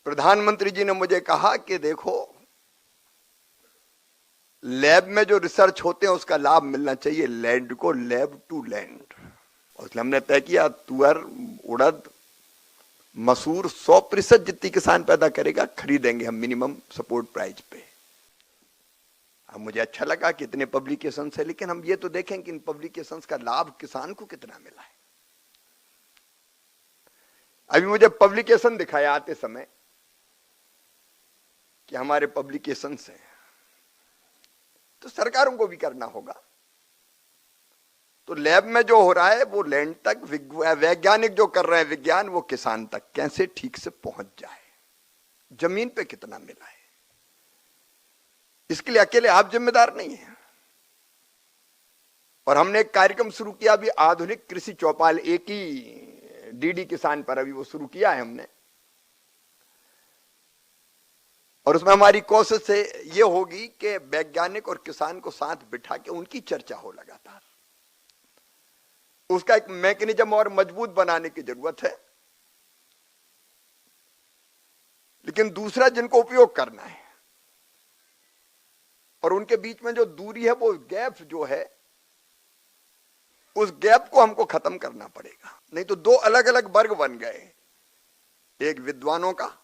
प्रधानमंत्री जी ने मुझे कहा कि देखो, लैब में जो रिसर्च होते हैं उसका लाभ मिलना चाहिए लैंड को, लैब टू लैंड। और इसलिए हमने तय किया तुअर, उड़द, मसूर 100% जितनी किसान पैदा करेगा खरीदेंगे हम मिनिमम सपोर्ट प्राइस पे। अब मुझे अच्छा लगा कि इतने पब्लिकेशन है, लेकिन हम ये तो देखें कि इन पब्लिकेशंस का लाभ किसान को कितना मिला है। अभी मुझे पब्लिकेशन दिखाया आते समय कि हमारे पब्लिकेशंस हैं, तो सरकारों को भी करना होगा। तो लैब में जो हो रहा है वो लैंड तक, वैज्ञानिक जो कर रहे हैं विज्ञान, वो किसान तक कैसे ठीक से पहुंच जाए, जमीन पे कितना मिला है, इसके लिए अकेले आप जिम्मेदार नहीं हैं। और हमने एक कार्यक्रम शुरू किया अभी, आधुनिक कृषि चौपाल, एक ही डीडी किसान पर अभी वो शुरू किया है हमने। और उसमें हमारी कोशिश से ये होगी कि वैज्ञानिक और किसान को साथ बिठा के उनकी चर्चा हो लगातार। उसका एक मैकेनिज्म और मजबूत बनाने की जरूरत है। लेकिन दूसरा, जिनको उपयोग करना है और उनके बीच में जो दूरी है, वो गैप जो है, उस गैप को हमको खत्म करना पड़ेगा। नहीं तो दो अलग अलग वर्ग बन गए, एक विद्वानों का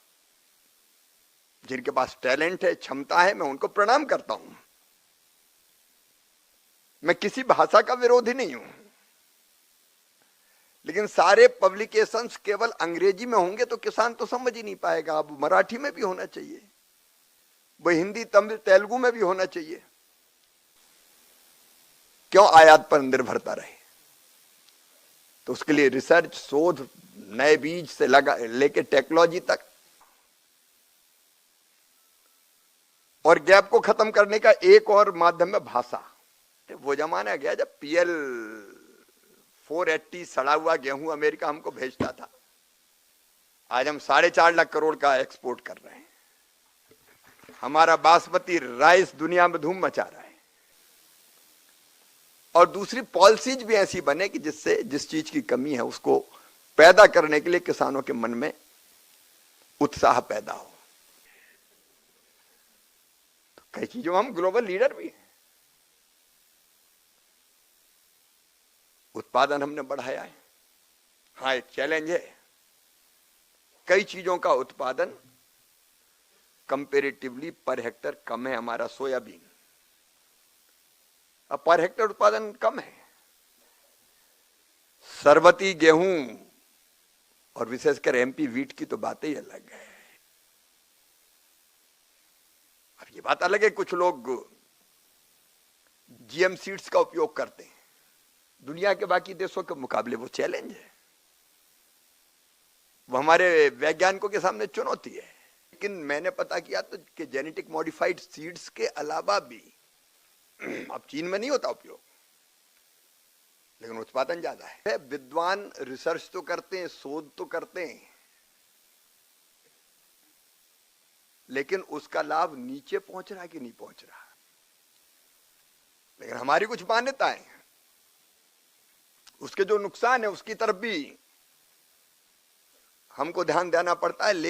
जिनके पास टैलेंट है, क्षमता है, मैं उनको प्रणाम करता हूं, मैं किसी भाषा का विरोधी नहीं हूं। लेकिन सारे पब्लिकेशंस केवल अंग्रेजी में होंगे तो किसान तो समझ ही नहीं पाएगा। अब मराठी में भी होना चाहिए, वो हिंदी, तमिल, तेलुगु में भी होना चाहिए। क्यों आयात पर निर्भरता रहे? तो उसके लिए रिसर्च, शोध, नए बीज से लगा लेके टेक्नोलॉजी तक, और गैप को खत्म करने का एक और माध्यम है भाषा। वो जमाना गया जब PL 480 सड़ा हुआ गेहूं अमेरिका हमको भेजता था। आज हम 4.5 लाख करोड़ का एक्सपोर्ट कर रहे हैं। हमारा बासमती राइस दुनिया में धूम मचा रहा है। और दूसरी पॉलिसीज भी ऐसी बने कि जिससे जिस चीज की कमी है उसको पैदा करने के लिए किसानों के मन में उत्साह पैदा हो। तो कई चीजों हम ग्लोबल लीडर भी हैं। उत्पादन हमने बढ़ाया है। हाँ, एक चैलेंज है, कई चीजों का उत्पादन कंपेरेटिवली पर हेक्टर कम है। हमारा सोयाबीन, अब पर हेक्टर उत्पादन कम है। सरबती गेहूं और विशेषकर MP वीट की तो बातें ही अलग है। अब ये बात अलग है, कुछ लोग GM सीड्स का उपयोग करते हैं, दुनिया के बाकी देशों के मुकाबले वो चैलेंज है, वो हमारे वैज्ञानिकों के सामने चुनौती है। लेकिन मैंने पता किया तो कि जेनेटिक मॉडिफाइड सीड्स के अलावा भी, अब चीन में नहीं होता उपयोग, लेकिन उत्पादन ज्यादा है। विद्वान रिसर्च तो करते हैं, शोध तो करते हैं, लेकिन उसका लाभ नीचे पहुंच रहा है कि नहीं पहुंच रहा। लेकिन हमारी कुछ मान्यताएं हैं, उसके जो नुकसान है उसकी तरफ भी हमको ध्यान देना पड़ता है। लेकिन